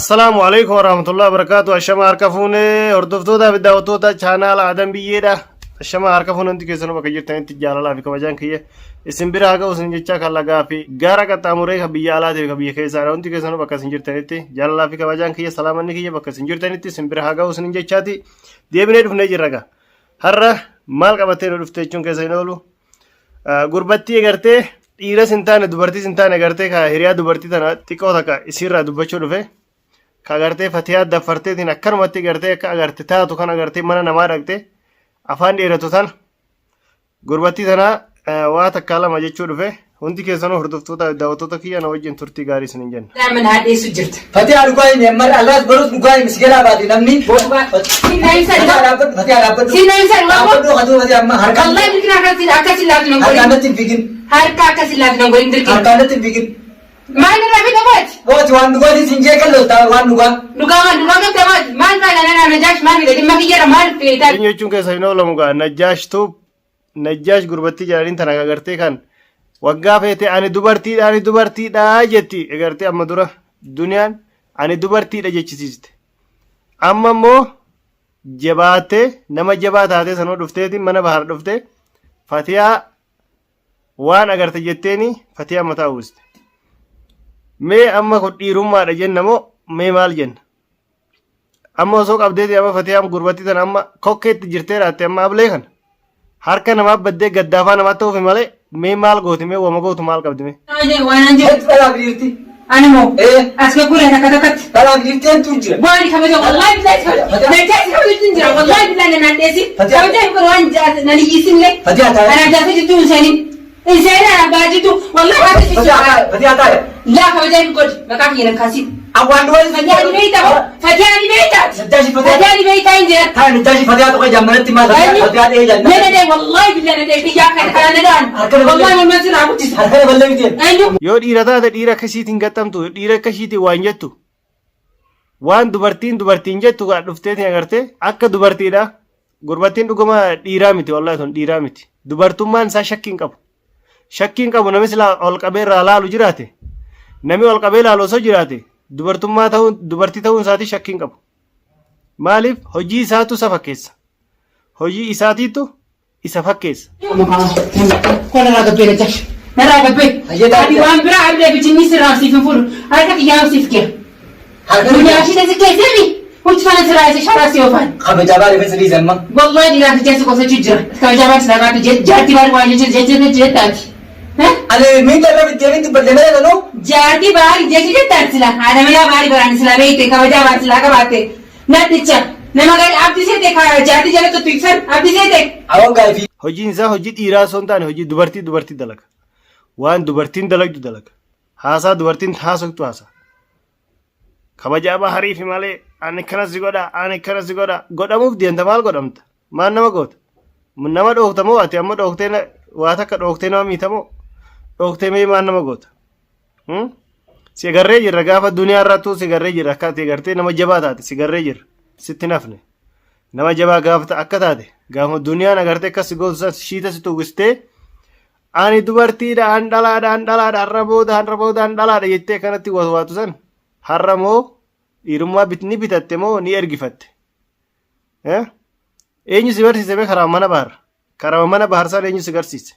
السلام عليكم ورحمة الله وبركاته. الشما هركفوني هردفتوتا بداوتوتا channel آدم بييدا. الشما هركفون انت كيسنو بكجرتين انت جالالا في كوجان كيه اسم براغا وسن جچا كلاغا في غارا كتاموري خبيالا دي خبيه كيسارا انت كيسنو بك سنجرتين انت جالالا في كوجان كيه سلامن كيه بك سنجرتين انت اسم براغا وسن جچاتي ديبني دفني جرغا هر مال قبتين دفتيچون كيسينولو غربتي غرتي dhiira sintaane dubartii sintaane gartee ka hiriyaa dubartii tana xiqqoo takka isirraa dubbachuu dhufe ka gartee fatiyaa daffarteetiin akkanumatti gartee akka agarte taatu kan agartee mana namaa dhaqxe afaan dheeratu tana gurbattii tana waa takkaa lama jechuu dhufe hundi keessanuu hordoftoota daawwattoota kiyya na wajjin turtii gaarii isin hin jenna. Daaman haadheessu jirta. Fatiyaa dhugaa hin yemmar allaas barus dhugaa hin misgala baate namni. Fatiyaa dhaabbatu. Sinna ibsa Dhaabbatu kaduu fatiyaa amma harka. Wallahi bilkina akkasi laafni nan Harkaan godhin. natti hin fiigin. Harka akkasi laafni nan godhin dirqi. Harkaan natti hin fiigin. Maal irraa fi dhabaati? Booti waan dhugaatii siin jee kalloo ta'a waan dhugaa. Dhugaa kan dhabaati. Maal irraa ganana najaash maal fide dhimma kiyyara maal feetaa? Eenyu jechuun keessa hin oolamu gaa najjaash gurbattii jedhaniin tana agartee kan waggaa feete ani dubartiidha jetti agartee amma dura duniyaan ani dubartiidha jechisiiste amma immoo jabaattee nama jabaa taatee sanoo dhufteetiin mana bahar dhufte fatiyaa waan agarte jetteeni fatiyaa mataa uwwiste mee amma kun dhiirummaadha jenna moo mee maal jenna amma osoo qabdeeti amma fatiyaan gurbattii tana amma kokkeetti jirtee raatte amma ablee kana harka namaa baddee gaddaafaa namaa ta'uuf malee mee maal gooti mee wama gootu maal qabdi mee. Waan an jedhu. Dhalaaf dhiirti. Ani moo. As ka guree takka takkatti. Dhalaaf dhiirti eentu jira. Waani kabaja wallahi billahi kabaja. Najaashi kabaja jira wallahi billahi nan dheesi. Kabaja kun waan nan iyyisinle. Fatiyaa taa'e. Ana jaasa jettu insaanin. Insaanin ana baajitu wallahi waan Fatiyaa taa'e. Laa kabaja hin godhi maqaa kiyyan kaasi. Awwaan dhugaa Fatiyaa ni beeyta moo. Fatiyaa ni beeyta. Fatiyaa ni beeyta hin jira. Taa'e najaashi fatiyaa tokko jammanatti maal fatiyaa dhee janna. Nana dee wallahi billahi nana dee biyyaa kana nadaan. Wallahi walma sirraa guddisa. Harkana ballee biteen. Eenyu. Yoo dhiira taate dhiira akkasiitiin gaxxamtu dhiira akkasiitiin waan jettu waan dubartiin jettu gaa dhufteetiin agarte akka dubartiidha gurbattiin dhuguma dhiiraa miti wallahi sun dhiiraa miti dubartummaan isaa shakkiin qabu namni silaa ol qabee irraa laalu jiraate namni ol qabee laalu osoo jiraate dubartii ta'uun isaatii shakkiin qabu maaliif hojii isaatu isa fakkeessa hojii isaatiitu isa fakkeessa. Kola raagabbee najaashi. Na raagabbee. Ati waan biraa abdee bijinni sirraa siif hin fuudhu. Harka kiyyaa siif kira. Najaashi na si keessatti. Hucci fana sirraa isa sharaa si oofan. Kabajaa baay'ee feesii dhiisan ma. Wallahi dhiiraa fi jeessa qosachuu jira. Kabajaa baay'ee sirraa qaatu jaartii baay'ee waan jettaati. Ani miila irra biddeen dubbatte malee lanoo. Jaartii baay'ee jettaati sila. Haadha manaa baay'ee baraan sila beekte kabajaa baay'ee silaa qabaatte. Nadhicha. Nama gadi abdiseete jaartii jala tuttu ibsan abdiseete. Awwan gaafii. Hojiin isaa hojii dhiiraa osoo hin taane hojii dubartii dalaga waan dubartiin dalagdu dalaga haasaa dubartiin haasoftu haasaa kabajaa bahariifi malee ani kanas godha godhamuuf deemta maal godhamta maal nama goota nama dhookta moo ati amma dhooktee waa takka dhooktee nama miita moo dhooktee mee maal nama goota sigarree jirra gaafa duniyaa irrattuu sigarree jirra akka ati gartee nama jabaa taate sigarree jirra sitti nafne nama jabaa gaafa akka taate gaafa duniyaan agartee akkas goota shiita si tuuwwistee ani dubartiidha handhalaadha har'a booda handhalaadha jettee kanatti waatu san har'a moo dhiirummaa ni bitatte moo ni ergifatte eenyu si barsiise bee karaa mana bahar san eenyu si garsiise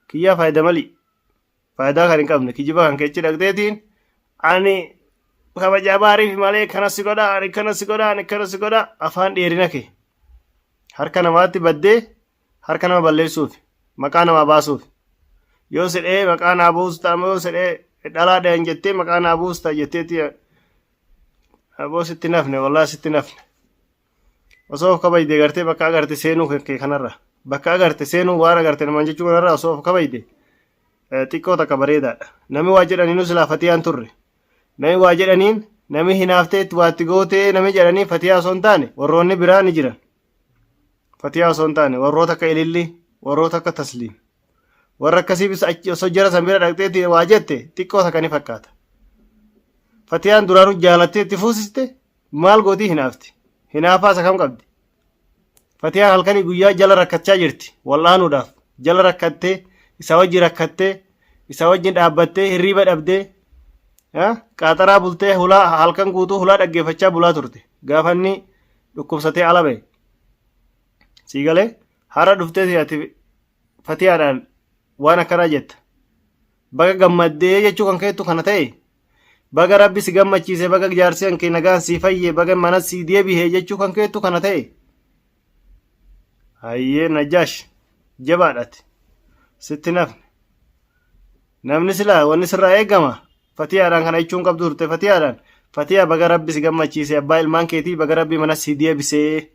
kiyyaa faayida malii faayidaa kan hin qabne kijiba kan keechi dhaqxeetiin ani kabajaa baariif malee kanas si godha afaan dheerina kee harka namaatti baddee harka nama balleessuuf maqaa namaa baasuuf yoo sedhee maqaa naa buusta yoo sedhee dhalaadhaan jettee maqaa naa buusta jetteeti aboo sitti nafne wallaa sitti nafne osoo of kabajde gartee bakka agarte seenuu kee kanarra bakka agarte seenuu waan agarte namaan jechuu kanarra osoo of kabajde xiqqoo takka bareedaadha namni waa jedhaniinu silaa fatiyaan turre namni waa jedhaniin namni hinaafteetti waatti gootee namni jedhanii fatiyaa osoo hin taane warroonni biraa ni jiran fatiyaa osoo hin taane warroota akka ilillii warroota akka tasliim warra akkasiifis achi osoo jara san bira dhaqxeetti waa jette xiqqoo takka ni fakkaata fatiyaan duraanuu jaalattee itti fuusiste maal gootii hinaafti hinaafaa isa kam qabdi fatiyaan halkanii guyyaa jala rakkachaa jirti wal'aanuudhaaf jala rakkattee isa wajji rakkattee isa wajjin dhaabbattee hirriiba dhabdee Qaxaraa bultee hulaa halkan guutuu hulaa dhaggeeffachaa bulaa turte gaafa inni dhukkubsatee ala ba'e sii galee hara dhuftee ati fatiyaadhaan waan akkanaa jetta baga gammaddee jechuu kan keettu kana ta'e baga rabbi si gammachiise baga jaarsi hanke nagaan sii fayye baga mana sii deebihee jechuu kan keettu kana ta'e hayyee Najjaash jabaadhati sitti nafne namni silaa wanni sirraa eegama fatiyaadhaan kana jechuun qabdu turte fatiyaa baga rabbi si gammachiise abbaa ilmaan keetii baga rabbi mana sii deebisee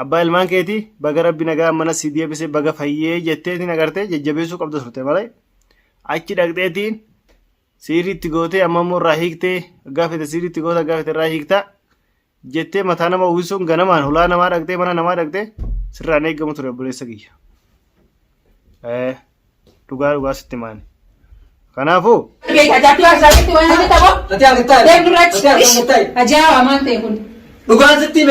abbaa ilmaan keetii baga rabbi nagaa mana sii deebisee baga fayyee jetteetiin agartee jajjabeessuu qabdu turte malee achi dhaqxeetiin siiriitti gootee ammammoo irraa hiiktee gaafete siiriitti goota gaafete irraa hiiktaa jettee mataa nama uwwisuun ganamaan hulaa namaa dhaqxee mana namaa dhaqxee sirraan eegamu ture obboleessa kiyya. Dhugaa sitti maani. Kanaafuu. Ajaa'iba maal ta'e kun. Dhugaan sitti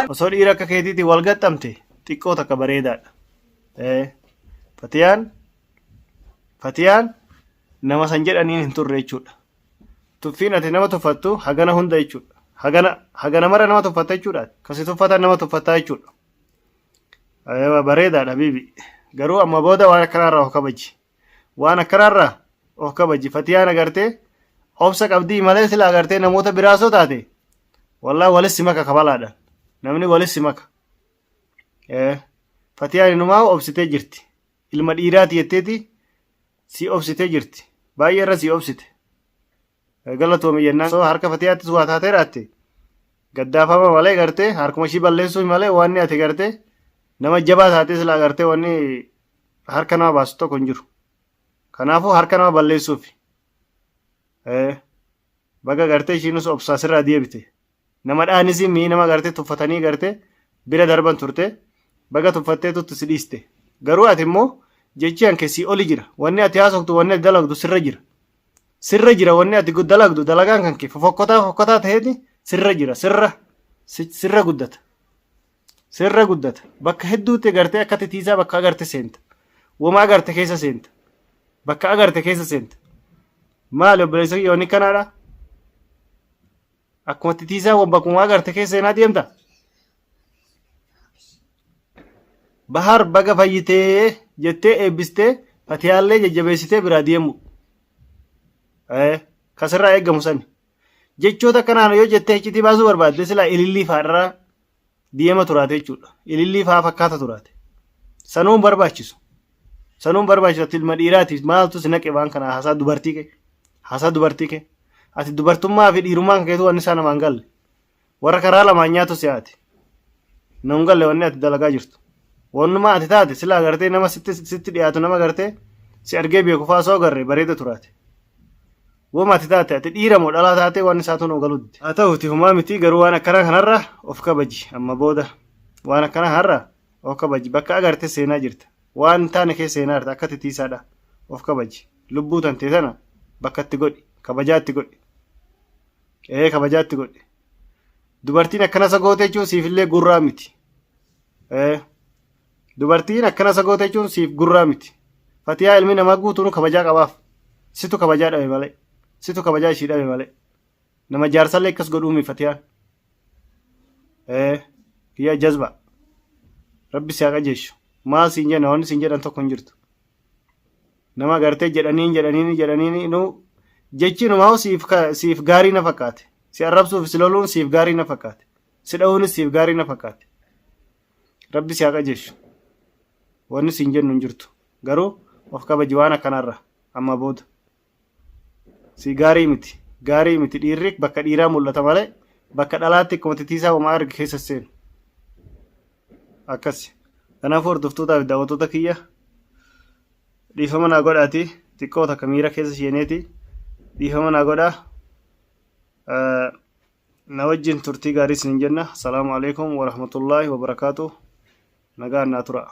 osoo dhiira akka keetiitiin wal gaxxamte xiqqoo takka bareedaadha. Fatiyaan nama san jedhaniin hin turre jechuudha. Tuffiin ati nama tuffattu hagana hunda jechuudha. Hagana mara nama tuffatta jechuudha. Kasi tuffatan nama tuffattaa jechuudha. Bareedaadha bibi. Garuu amma booda waan akkanaarraa of kabaji. Waan akkanaarraa of kabaji. Fatiyaan agartee obsa qabdii malee sila agartee namoota biraasoo taate wallaa walis si maka kabalaadhaan. Namni walis si maka. Fatiyaan inumaa obsitee jirti. Ilma dhiiraati jetteeti si obsitee jirti. Baay'ee irra si obsite. Galatoomii jennaan harka fatiyaattis waa taatee raatte. Gaddaafama malee gartee harkuma ishii balleessuuf malee waan ati gartee nama jabaa taatee sila agartee wanni harka nama baasu tokko hin jiru. Kanaafuu harka nama balleessuuf. Baga gartee ishiinus obsaasirraa deebite. Nama dhaanis mii nama gartee tuffatanii gartee bira darban turte baga tuffattee tuttu si dhiiste. Garuu ati immoo jechi hanke si oli jira. Wanni ati haasoftu wanni ati dalagdu sirra jira. Sirra jira wanni ati dalagdu dalagaan kanke fokkotaa ta'eeti sirra jira sirra guddata. Sirra guddata bakka hedduutti agartee akka titiisaa bakka agarte seenta. Wama agarte keessa seenta. Bakka agarte keessa seenta. Maali obboleessa yoonni kanaadha? Akkuma titiisaa bakkuma agarte keessa seenaa deemta. Bahar baga fayyitee jettee eebbistee fatiyaallee jajjabeessitee biraa deemu. Kasirraa eeggamu sani. Jechoota kanaan yoo jettee iccitii baasuu barbaadde silaa ilillii faadharaa deema turaate jechuudha. Ilillii faa fakkaata turaate. Sanuun barbaachisu. Ati ilma dhiiraatiif maaltu si naqe waan kana haasaa dubartii kee. Ati dubartummaa fi dhiirummaan keetu wanni isaa namaan galle. Warra karaa lamaan nyaatu si'aati. Namun galle wanni ati dalagaa jirtu. Wannuma ati taate silaa agartee nama sitti dhiyaatu nama agartee si argee beeku faa soo agarre bareeda turaate. Wama ati taate ati dhiira moo dhalaa taate waan isaatu nu galuutti. Haa ta'uuti humaa miti garuu waan akkanaa kanarraa of kabaji amma booda waan akkanaa kanarraa of kabaji bakka agarte seenaa jirta. Waan taane kee seenaa jirta akka titiisaadha of kabaji. Lubbuu tantee sana bakka itti godhi kabajaatti godhi. Kabajaatti godhi. Dubartiin akkana sagoote jechuun siifillee gurraa miti. Dubartiin akkana sagoote jechuun siif gurraa miti. Fatiyaa ilmi namaa guutuun kabajaa qabaaf. Situ kabajaa dhabe malee. Situ kabajaa ishii dhabe malee. Nama jaarsallee akkas godhuumi fatiyaan. Kiyyaa jazba. Rabbi si haa qajeeshu. Maal siin jenna wanni siin jedhan tokko hin jirtu. Nama gartee jedhaniin nu jechi numaa siif gaarii na fakkaate. Si arrabsuuf si loluun siif gaarii na fakkaate. Si dha'uunis siif gaarii na fakkaate. Rabbi si haa qajeeshu. Wanni siin jennu hin jirtu. Garuu of kabaji waan akkanarra amma booda. Si gaarii miti dhiirri bakka dhiiraa mul'ata malee bakka dhalaatti akkuma titiisaa homaa arge keessa seenu. Akkasi. Kanaafuu hordoftootaa fi daawwattoota kiyya dhiifama naa godhaati xiqqoo takka miira keessa sheeneeti dhiifama naa godhaa. Na wajjin turtii gaarii isin jenna. Salaamu alaikum wa rahmatullaahi wa barakaatuh. Nagaan naa tura.